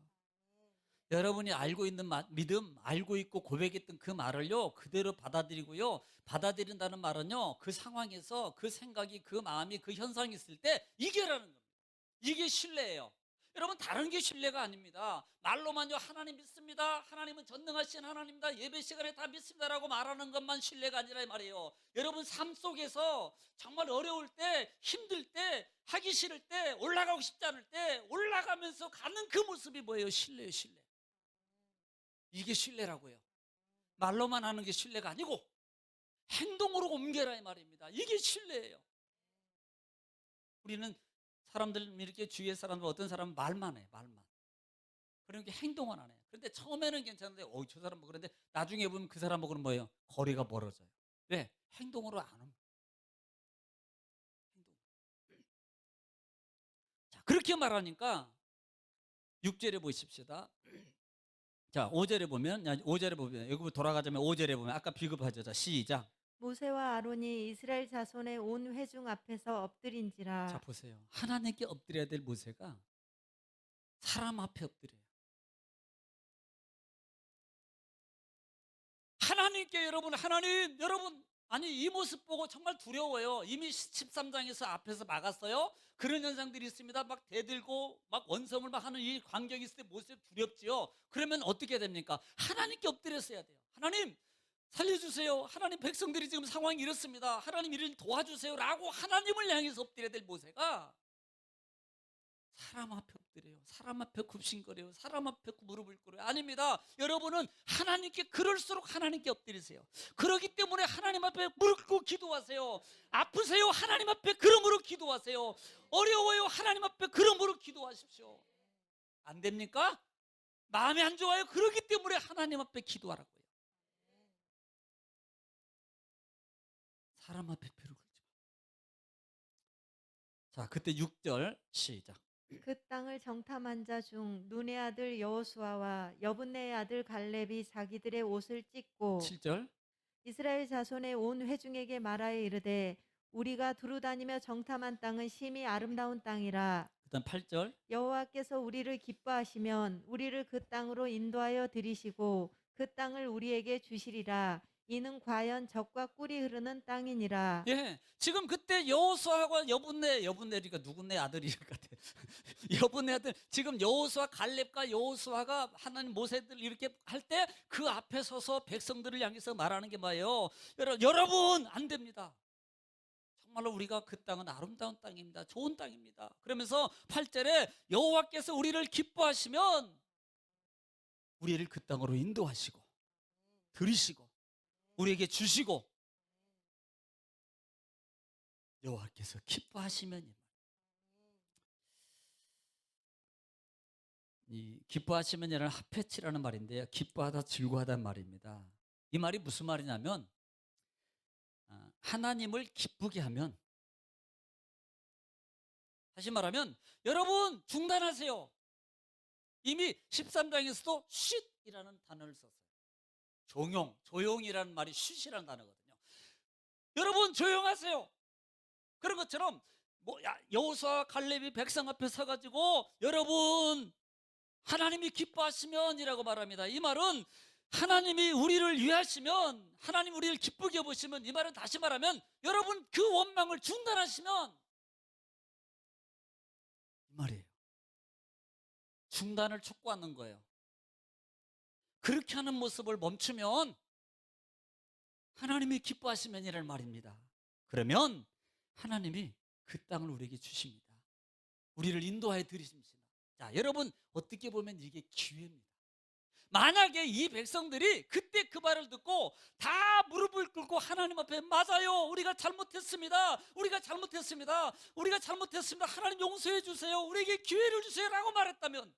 여러분이 알고 있는 믿음, 알고 있고 고백했던 그 말을요, 그대로 받아들이고요. 받아들인다는 말은요, 그 상황에서 그 생각이, 그 마음이, 그 현상이 있을 때 이겨라는 겁니다. 이게 신뢰예요. 여러분, 다른 게 신뢰가 아닙니다. 말로만요, 하나님 믿습니다. 하나님은 전능하신 하나님입니다. 예배 시간에 다 믿습니다라고 말하는 것만 신뢰가 아니라 이 말이에요. 여러분, 삶 속에서 정말 어려울 때, 힘들 때, 하기 싫을 때, 올라가고 싶지 않을 때, 올라가면서 가는 그 모습이 뭐예요? 신뢰예요, 신뢰. 이게 신뢰라고요. 말로만 하는 게 신뢰가 아니고 행동으로 옮겨라 이 말입니다. 이게 신뢰예요. 우리는 사람들 이렇게 주위의 사람들 어떤 사람은 말만 해, 말만. 그러니까 행동은 안 해. 그런데 처음에는 괜찮은데, 저 사람 뭐 그런데 나중에 보면 그 사람하고는 뭐예요? 거리가 멀어져요. 왜? 행동으로 안 합니다. 행동. 자, 그렇게 말하니까 6절에 보십시다. 자, 5절에 보면, 여기 돌아가자면 5절에 보면 아까 비급하죠. 자, 시작. 모세와 아론이 이스라엘 자손의 온 회중 앞에서 자, 엎드린지라. 보세요. 하나님께 엎드려야 될 모세가 사람 앞에 엎드려요. 하나님께 여러분, 아니 이 모습 보고 정말 두려워요. 이미 13장에서 앞에서 막았어요. 그런 현상들이 있습니다. 막 대들고 막 원성을 막 하는 이 광경이 있을 때 모습 두렵지요. 그러면 어떻게 됩니까? 하나님께 엎드렸어야 돼요. 하나님 살려주세요. 하나님 백성들이 지금 상황이 이렇습니다. 하나님 이를 도와주세요 라고 하나님을 향해서 엎드려야 될 모세가 사람 앞에 엎드려요. 사람 앞에 굽신거려요. 사람 앞에 무릎을 꿇어요. 아닙니다. 여러분은 하나님께 그럴수록 하나님께 엎드리세요. 그렇기 때문에 하나님 앞에 무릎 꿇고 기도하세요. 아프세요? 하나님 앞에 그러므로 기도하세요. 어려워요? 하나님 앞에 그러므로 기도하십시오. 안 됩니까? 마음이 안 좋아요? 그렇기 때문에 하나님 앞에 기도하라고요. 사람 앞에 무릎 꿇지 마. 자, 그때 6절 시작. 그 땅을 정탐한 자 중 눈의 아들 여호수아와 여분네의 아들 갈렙이 자기들의 옷을 찢고 7절. 이스라엘 자손의 온 회중에게 말하여 이르되 우리가 두루다니며 정탐한 땅은 심히 아름다운 땅이라. 그다음 8절. 여호와께서 우리를 기뻐하시면 우리를 그 땅으로 인도하여 들이시고 그 땅을 우리에게 주시리라. 이는 과연 젖과 꿀이 흐르는 땅이니라. 예, 지금 그때 여호수아와 여분네니까 누군네 아들일 것 같아. 여분네 아들. 지금 여호수아 갈렙과 여호수아가 하나님 모세들 이렇게 할 때 그 앞에 서서 백성들을 향해서 말하는 게 뭐예요? 여러분 안 됩니다. 정말로 우리가 그 땅은 아름다운 땅입니다. 좋은 땅입니다. 그러면서 8절에 여호와께서 우리를 기뻐하시면 우리를 그 땅으로 인도하시고 들이시고 우리에게 주시고 여호와께서 기뻐하시면 이 기뻐하시면이라는 하페치라는 말인데요. 기뻐하다 즐거워하다는 말입니다. 이 말이 무슨 말이냐면 하나님을 기쁘게 하면 다시 말하면 여러분 중단하세요. 이미 13장에서도 쉿이라는 단어를 썼어요. 조용이라는 말이 쉿이라는 단어거든요. 여러분 조용하세요. 그런 것처럼 여호수아 갈렙이 백성 앞에 서가지고 여러분 하나님이 기뻐하시면이라고 말합니다. 이 말은 하나님이 우리를 위하시면 하나님 우리를 기쁘게 보시면 이 말은 다시 말하면 여러분 그 원망을 중단하시면 말이에요. 중단을 촉구하는 거예요. 그렇게 하는 모습을 멈추면 하나님이 기뻐하시면이라는 말입니다. 그러면 하나님이 그 땅을 우리에게 주십니다. 우리를 인도하여 들이십니다. 자, 여러분 어떻게 보면 이게 기회입니다. 만약에 이 백성들이 그때 그 말을 듣고 다 무릎을 꿇고 하나님 앞에 맞아요, 우리가 잘못했습니다, 우리가 잘못했습니다, 우리가 잘못했습니다, 하나님 용서해 주세요, 우리에게 기회를 주세요 라고 말했다면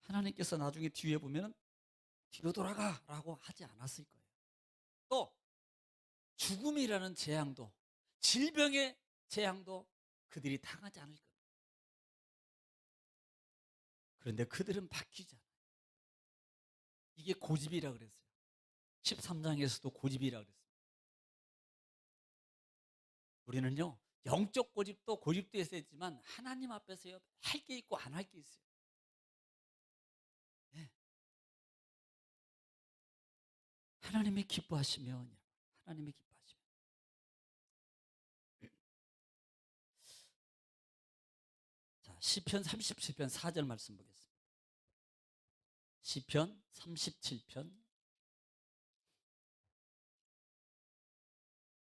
하나님께서 나중에 뒤에 보면 뒤로 돌아가 라고 하지 않았을 거예요. 또 죽음이라는 재앙도, 질병의 재앙도 그들이 당하지 않을 겁니다. 그런데 그들은 바뀌지 않아요. 이게 고집이라 그랬어요. 13장에서도 고집이라 그랬어요. 우리는요, 영적 고집도 고집도 있어야 지만 하나님 앞에서요, 할 게 있고 안 할 게 있어요. 네. 하나님이 기뻐하시면, 하나님이 기뻐하시면. 자, 시편 37편 4절 말씀 보겠습니다. 시편 37편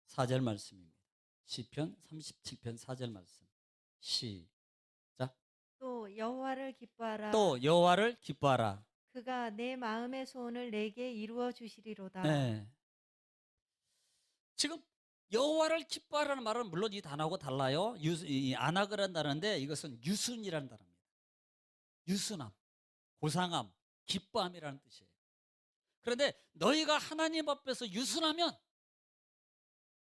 4절 말씀입니다. 시편 37편 4절 말씀. 시작. 또 여호와를 기뻐하라. 또 여호와를 기뻐하라. 그가 내 마음의 소원을 내게 이루어 주시리로다. 네. 지금 여호와를 기뻐하라는 말은 물론 이 단어하고 달라요. 안악이라는 단어인데 이것은 유순이라는 단어입니다. 유순함, 고상함, 기뻐함이라는 뜻이에요. 그런데 너희가 하나님 앞에서 유순하면,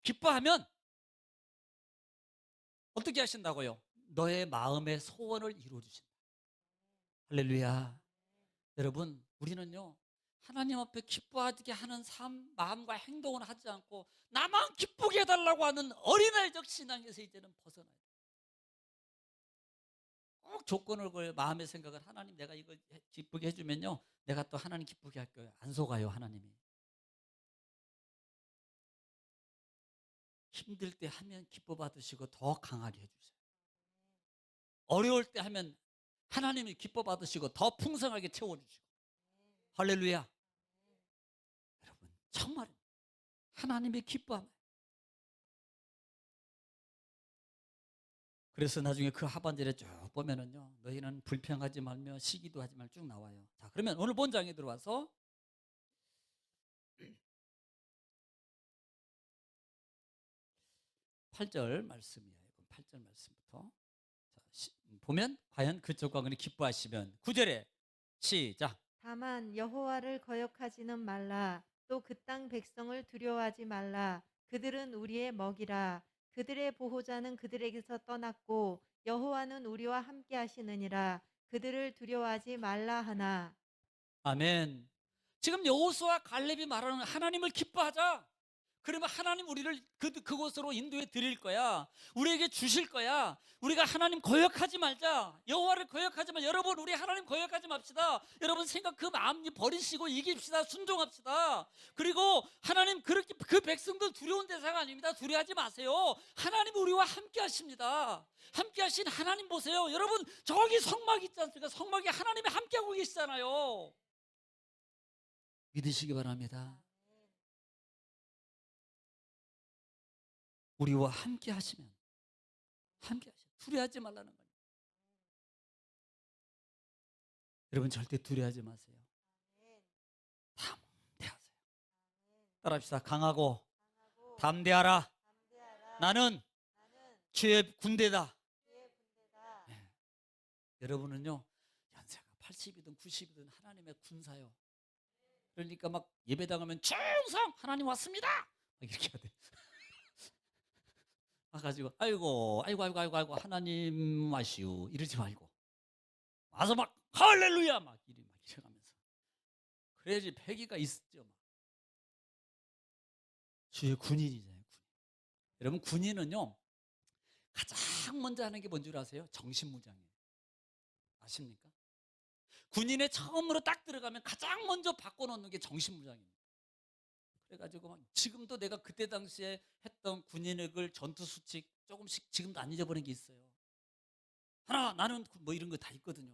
기뻐하면 어떻게 하신다고요? 너의 마음의 소원을 이루어 주신다. 할렐루야. 여러분, 우리는요, 하나님 앞에 기뻐하게 하는 삶, 마음과 행동을 하지 않고 나만 기쁘게 해달라고 하는 어린아이적 신앙에서 이제는 벗어나야 돼요. 꼭 조건을 걸 마음의 생각을, 하나님 내가 이거 기쁘게 해주면요, 내가 또 하나님 기쁘게 할 거예요. 안 속아요, 하나님이. 힘들 때 하면 기뻐 받으시고 더 강하게 해주세요. 어려울 때 하면 하나님이 기뻐 받으시고 더 풍성하게 채워주시고. 할렐루야. 여러분, 정말 하나님의 기뻐함. 그래서 나중에 그 하반절에 쭉 보면은요, 너희는 불평하지 말며 시기도 하지 말 쭉 나와요. 자, 그러면 오늘 본장에 들어와서 8절 말씀이에요. 8절 말씀부터. 자, 보면 과연 그쪽 광군이 기뻐하시면 9절에 시작. 다만 여호와를 거역하지는 말라. 또 그 땅 백성을 두려워하지 말라. 그들은 우리의 먹이라. 그들의 보호자는 그들에게서 떠났고 여호와는 우리와 함께 하시느니라. 그들을 두려워하지 말라 하나. 아멘. 지금 여호수아 갈렙이 말하는 하나님을 기뻐하자. 그러면 하나님 우리를 그곳으로 인도해 드릴 거야. 우리에게 주실 거야. 우리가 하나님 거역하지 말자. 여호와를 거역하지 마. 여러분, 우리 하나님 거역하지 맙시다. 여러분, 생각 그 마음 버리시고 이깁시다. 순종합시다. 그리고 하나님, 그렇게 그 백성들 두려운 대사가 아닙니다. 두려워하지 마세요. 하나님 우리와 함께 하십니다. 함께 하신 하나님 보세요. 여러분, 저기 성막 있지 않습니까? 성막에 하나님이 함께하고 계시잖아요. 믿으시기 바랍니다. 우리와 함께 하시면, 함께 하시면 두려워하지 말라는 거예요. 여러분, 절대 두려워하지 마세요. 담대하세요. 따라합시다. 강하고 담대하라. 나는 주의 군대다. 네. 여러분은요, 연세가 80이든 90이든 하나님의 군사요. 그러니까 막 예배당하면 충성 하나님 왔습니다 막 이렇게 해야 돼. 와가지고 아이고 하나님 마시오 이러지 말고 와서 막 할렐루야 막 이러면서 그래야지 패기가 있죠. 막. 주의 군인이잖아요. 군인. 여러분, 군인은요 가장 먼저 하는 게 뭔지 아세요? 정신무장이에요. 아십니까? 군인에 처음으로 딱 들어가면 가장 먼저 바꿔놓는 게 정신무장입니다. 그래가지고 막 지금도 내가 그때 당시에 했던 군인의 전투 수칙 조금씩 지금도 안 잊어버린 게 있어요. 하나 나는 뭐 이런 거 다 있거든요.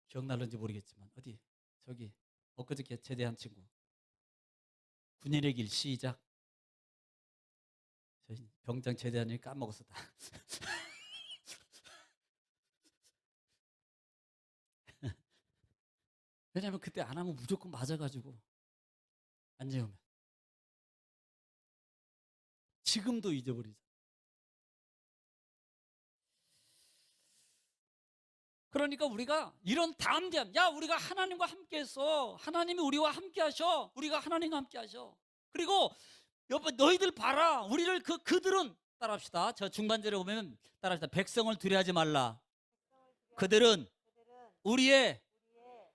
기억날는지 모르겠지만 어디 저기 엊그저께 제대한 친구 군인의 길 시작. 저희 병장 제대한 일 까먹었어 다. 왜냐하면 그때 안 하면 무조건 맞아가지고 안 재우면 지금도 잊어버리죠. 그러니까 우리가 이런 담대함, 야 우리가 하나님과 함께했어. 하나님이 우리와 함께하셔. 우리가 하나님과 함께하셔. 그리고 여보 너희들 봐라. 우리를 그들은 따라합시다. 저 중반절에 보면 따라합시다. 백성을 두려워하지 말라. 그들은 우리의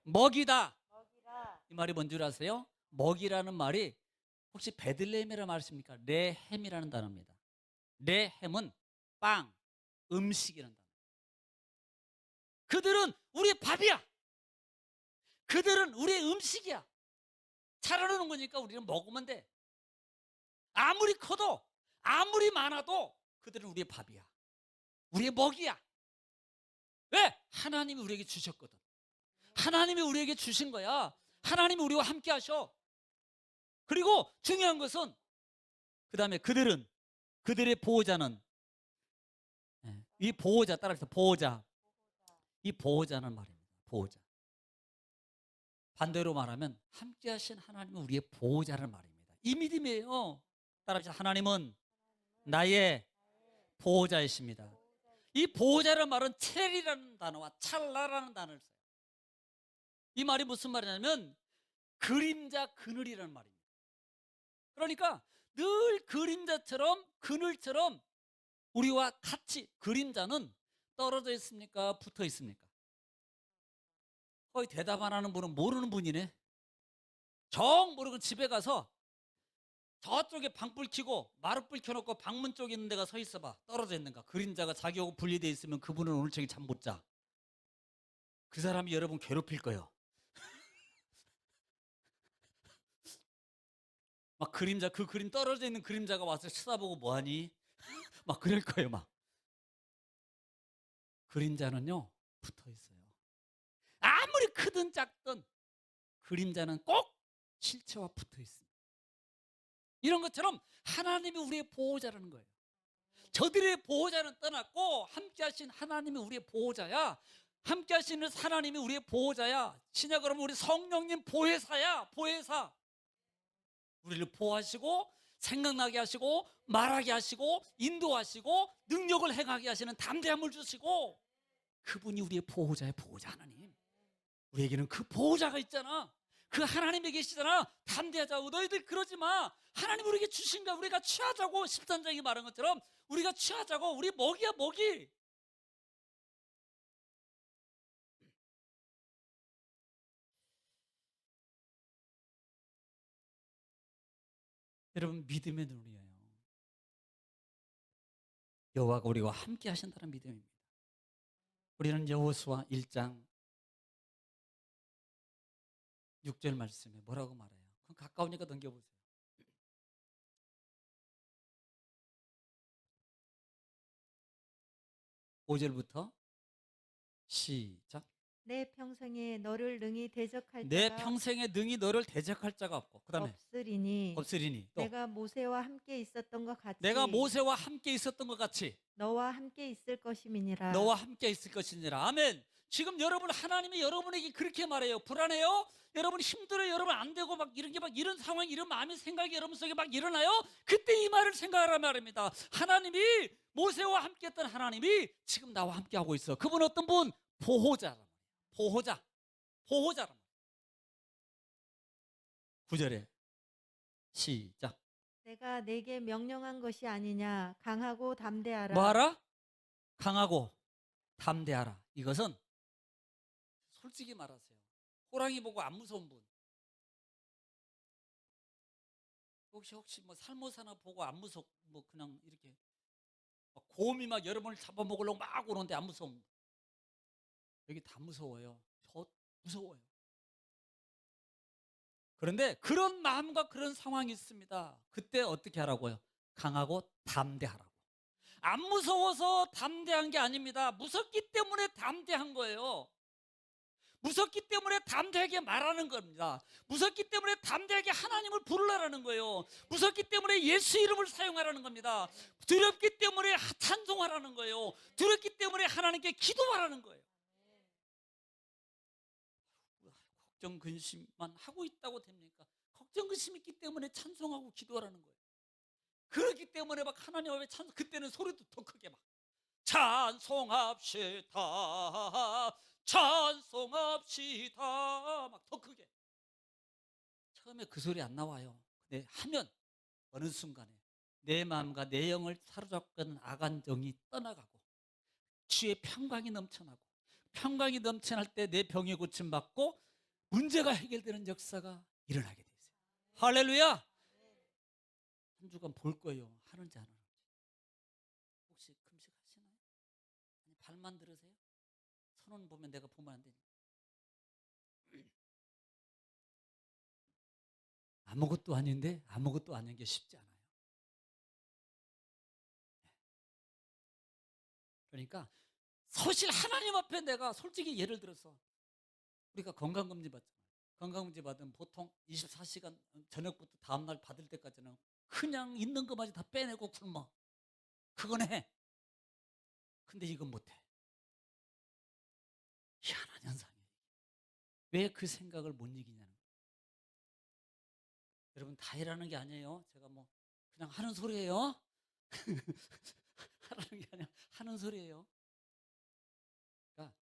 먹이다. 이 말이 뭔 줄 아세요? 먹이라는 말이 혹시 베들레헴이라는 말 아십니까? 레햄이라는 단어입니다. 레햄은 빵, 음식이라는 단어. 그들은 우리의 밥이야. 그들은 우리의 음식이야. 차려놓는 거니까 우리는 먹으면 돼. 아무리 커도 아무리 많아도 그들은 우리의 밥이야. 우리의 먹이야. 왜? 하나님이 우리에게 주셨거든. 하나님이 우리에게 주신 거야. 하나님이 우리와 함께 하셔. 그리고 중요한 것은 그 다음에 그들은 그들의 보호자는 이 보호자 따라서 보호자 이 보호자는 말입니다. 보호자. 반대로 말하면 함께 하신 하나님은 우리의 보호자라는 말입니다. 이 믿음이에요. 따라서 하나님은 나의 보호자이십니다. 이 보호자라는 말은 첼이라는 단어와 찰라라는 단어를 써요. 이 말이 무슨 말이냐면 그림자 그늘이라는 말입니다. 그러니까 늘 그림자처럼 그늘처럼 우리와 같이 그림자는 떨어져 있습니까? 붙어 있습니까? 거의 대답 안 하는 분은 모르는 분이네. 정 모르고 집에 가서 저쪽에 방불 켜고 마룻불 켜놓고 방문 쪽에 있는 데가 서 있어봐. 떨어져 있는가? 그림자가 자기하고 분리되어 있으면 그분은 오늘 저녁에 잠 못 자. 그 사람이 여러분 괴롭힐 거예요. 막 그림자 그 그림 떨어져 있는 그림자가 와서 쳐다보고 뭐하니? 막 그럴 거예요. 막 그림자는요 붙어 있어요. 아무리 크든 작든 그림자는 꼭 실체와 붙어 있습니다. 이런 것처럼 하나님이 우리의 보호자라는 거예요. 저들의 보호자는 떠났고 함께 하신 하나님이 우리의 보호자야. 함께 하시는 하나님이 우리의 보호자야. 신약으로 하면 우리 성령님 보혜사야. 보혜사. 우리를 보호하시고 생각나게 하시고 말하게 하시고 인도하시고 능력을 행하게 하시는 담대함을 주시고 그분이 우리의 보호자의 보호자 하나님. 우리에게는 그 보호자가 있잖아. 그 하나님이 계시잖아. 담대하자고. 너희들 그러지 마. 하나님 우리에게 주신 거 우리가 취하자고. 13장이 말한 것처럼 우리가 취하자고. 우리 먹이야 먹이. 여러분 믿음의 눈이에요. 여호와가 우리와 함께 하신다는 믿음입니다. 우리는 여호수아 1장 6절 말씀에 뭐라고 말해요? 그럼 가까우니까 넘겨보세요. 5절부터 시작. 내 평생에 너를 능히 대적할 내 자가 평생에 능히 너를 대적할 자가 없고 그 다음에 없으리니 없으리니 또 내가 모세와 함께 있었던 것 같이 내가 모세와 함께 있었던 것 같이 너와 함께 있을 것임이니라. 너와 함께 있을 것이니라. 아멘. 지금 여러분 하나님이 여러분에게 그렇게 말해요. 불안해요? 여러분 힘들어요? 여러분 안 되고 막 이런 게 막 이런 상황 이런 마음의 생각이 여러분 속에 막 일어나요? 그때 이 말을 생각하란 말입니다. 하나님이 모세와 함께 했던 하나님이 지금 나와 함께 하고 있어. 그분 어떤 분? 보호자란 말이에요. 보호자란 말이에요. 9절에 시작. 내가 내게 명령한 것이 아니냐. 강하고 담대하라. 뭐하라? 강하고 담대하라. 이것은 솔직히 말하세요. 호랑이 보고 안 무서운 분. 혹시 뭐 살모사나 보고 안 무섭 뭐 그냥 이렇게 막 곰이 막 여러분을 잡아먹으려고 막 오는데 안 무서운 분. 여기 다 무서워요. 저 무서워요. 그런데 그런 마음과 그런 상황이 있습니다. 그때 어떻게 하라고요? 강하고 담대하라고. 안 무서워서 담대한 게 아닙니다. 무섭기 때문에 담대한 거예요. 무섭기 때문에 담대하게 말하는 겁니다. 무섭기 때문에 담대하게 하나님을 부르라는 거예요. 무섭기 때문에 예수 이름을 사용하라는 겁니다. 두렵기 때문에 찬송하라는 거예요. 두렵기 때문에 하나님께 기도하라는 거예요. 걱정 근심만 하고 있다고 됩니까? 걱정 근심 있기 때문에 찬송하고 기도하라는 거예요. 그렇기 때문에 막 하나님 앞에 찬송, 그때는 소리도 더 크게 막 찬송합시다, 찬송합시다, 막 더 크게. 처음에 그 소리 안 나와요. 근데 하면 어느 순간에 내 마음과 내 영을 사로잡는 악한 정이 떠나가고 주의 평강이 넘쳐나고, 평강이 넘쳐날 때 내 병이 고침받고 문제가 해결되는 역사가 일어나게 되어요. 할렐루야. 한 주간 볼 거예요. 하는지 안 하는지. 혹시 금식하시나요? 아니, 발만 들으세요? 선언 보면 내가 보면 안 되니까. 아무것도 아닌데 아무것도 아닌 게 쉽지 않아요. 그러니까 사실 하나님 앞에 내가 솔직히 예를 들어서 우리가 건강검진 받잖아요. 건강검진 받으면 보통 24시간 저녁부터 다음날 받을 때까지는 그냥 있는 것마저 다 빼내고 굶어. 그건 해. 근데 이건 못해. 희한한 현상이에요. 왜 그 생각을 못 이기냐는 거예요. 여러분, 다 일하는 게 아니에요. 제가 뭐 그냥 하는 소리예요. 하라는 게 아니라 하는 소리예요. 그러니까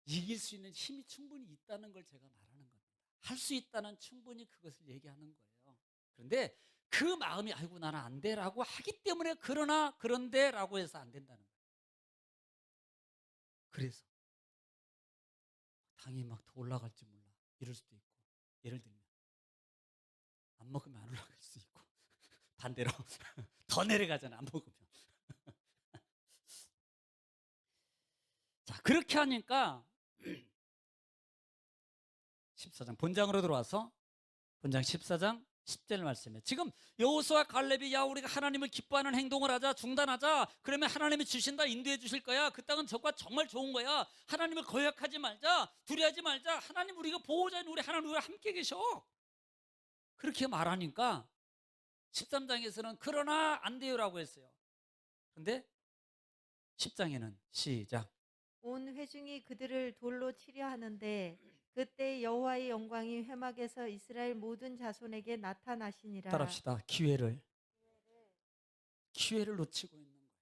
이길 수 있는 힘이 충분히 있다는 걸 제가 말하는 겁니다. 할 수 있다는 충분히 그것을 얘기하는 거예요. 그런데 그 마음이 아이고 나는 안 돼라고 하기 때문에 그러나 그런데라고 해서 안 된다는 거예요. 그래서 당이 막 더 올라갈지 몰라 이럴 수도 있고, 예를 들면 안 먹으면 안 올라갈 수 있고 반대로 더 내려가잖아 안 먹으면. 자, 그렇게 하니까 14장 본장으로 들어와서 본장 14장 10절 말씀에 지금 여호수아 갈렙이 야 우리가 하나님을 기뻐하는 행동을 하자, 중단하자. 그러면 하나님이 주신다, 인도해 주실 거야. 그 땅은 저가 정말 좋은 거야. 하나님을 거역하지 말자, 두려워하지 말자. 하나님 우리가 보호자인 우리 하나님 우리가 함께 계셔. 그렇게 말하니까 13장에서는 그러나 안 돼요라고 했어요. 근데 10장에는 시작. 온 회중이 그들을 돌로 치려 하는데 그때 여호와의 영광이 회막에서 이스라엘 모든 자손에게 나타나시니라. 따라합시다. 기회를 놓치고 있는 거예요.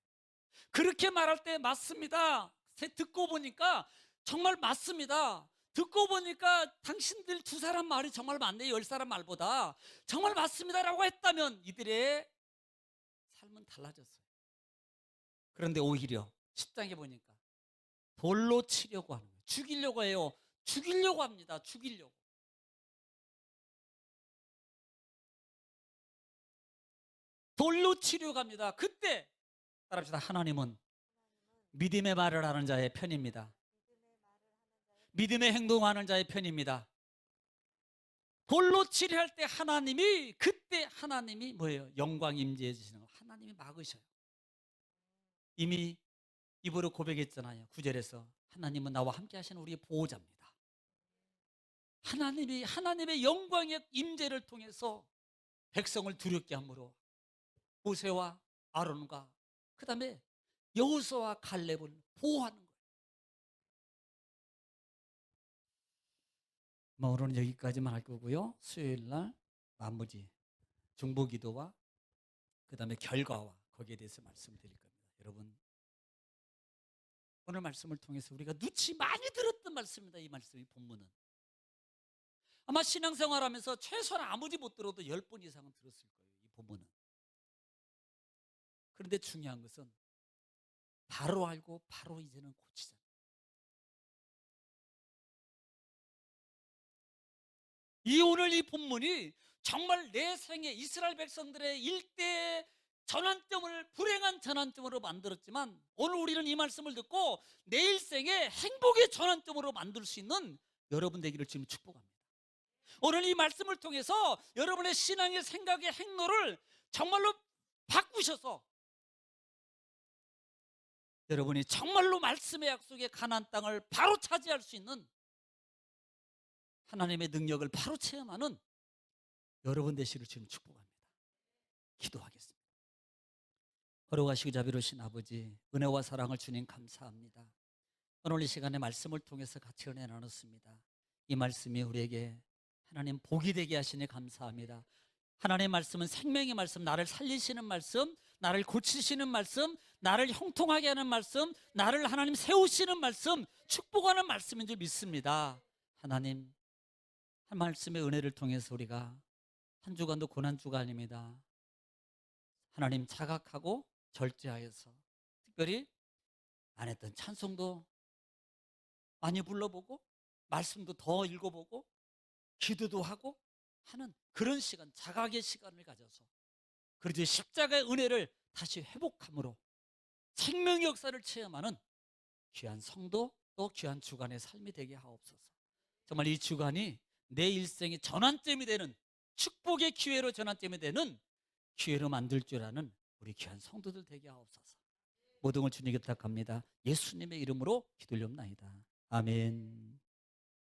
그렇게 말할 때 맞습니다. 듣고 보니까 정말 맞습니다. 듣고 보니까 당신들 두 사람 말이 정말 맞네, 10사람 말보다. 정말 맞습니다라고 했다면 이들의 삶은 달라졌어요. 그런데 오히려 10장에 보니까 돌로 치려고 하는 거예요. 죽이려고 해요. 죽이려고 합니다. 죽이려고. 돌로 치려고 합니다. 그때 따라합시다. 하나님은 믿음의 말을 하는 자의 편입니다. 믿음의 행동하는 자의 편입니다. 돌로 치려할 때 하나님이, 그때 하나님이 뭐예요? 영광 임재해 주시는 거. 하나님이 막으셔요. 이미 입으로 고백했잖아요. 9절에서 하나님은 나와 함께 하시는 우리의 보호자입니다. 하나님이 하나님의 영광의 임재를 통해서 백성을 두렵게 함으로 모세와 아론과 그 다음에 여호수아와 갈렙을 보호하는 거예요. 뭐 오늘은 여기까지만 할 거고요. 수요일 날 나머지 중보기도와 그 다음에 결과와 거기에 대해서 말씀드릴 겁니다. 여러분, 오늘 말씀을 통해서 우리가 누치 많이 들었던 말씀입니다. 이 말씀이 본문은 아마 신앙생활하면서 최소한 아무리 못 들어도 10번 이상은 들었을 거예요. 이 본문은. 그런데 중요한 것은 바로 알고 바로 이제는 고치자. 이 오늘 이 본문이 정말 내 생에 이스라엘 백성들의 일대 전환점을, 불행한 전환점으로 만들었지만 오늘 우리는 이 말씀을 듣고 내 일생에 행복의 전환점으로 만들 수 있는 여러분 되기를 지금 축복합니다. 오늘 이 말씀을 통해서 여러분의 신앙의 생각의 행로를 정말로 바꾸셔서 여러분이 정말로 말씀의 약속의 가나안 땅을 바로 차지할 수 있는 하나님의 능력을 바로 체험하는 여러분 되시기를 주님 축복합니다. 기도하겠습니다. 걸어가시고 자비로우신 아버지, 은혜와 사랑을 주님 감사합니다. 오늘 이 시간에 말씀을 통해서 같이 은혜 나눴습니다. 이 말씀이 우리에게 하나님 복이 되게 하시니 감사합니다. 하나님의 말씀은 생명의 말씀, 나를 살리시는 말씀, 나를 고치시는 말씀, 나를 형통하게 하는 말씀, 나를 하나님 세우시는 말씀, 축복하는 말씀인 줄 믿습니다. 하나님, 한 말씀의 은혜를 통해서 우리가 한 주간도 고난주가 아닙니다. 하나님 자각하고 절제하여서 특별히 안 했던 찬송도 많이 불러보고 말씀도 더 읽어보고 기도도 하고 하는 그런 시간, 자각의 시간을 가져서 그리고 십자가의 은혜를 다시 회복함으로 생명의 역사를 체험하는 귀한 성도 또 귀한 주간의 삶이 되게 하옵소서. 정말 이 주간이 내 일생의 전환점이 되는 축복의 기회로 전환점이 되는 기회로 만들 줄 아는 우리 귀한 성도들 되게 하옵소서. 모든 걸 주님께 부탁합니다. 예수님의 이름으로 기도올옵나이다. 아멘.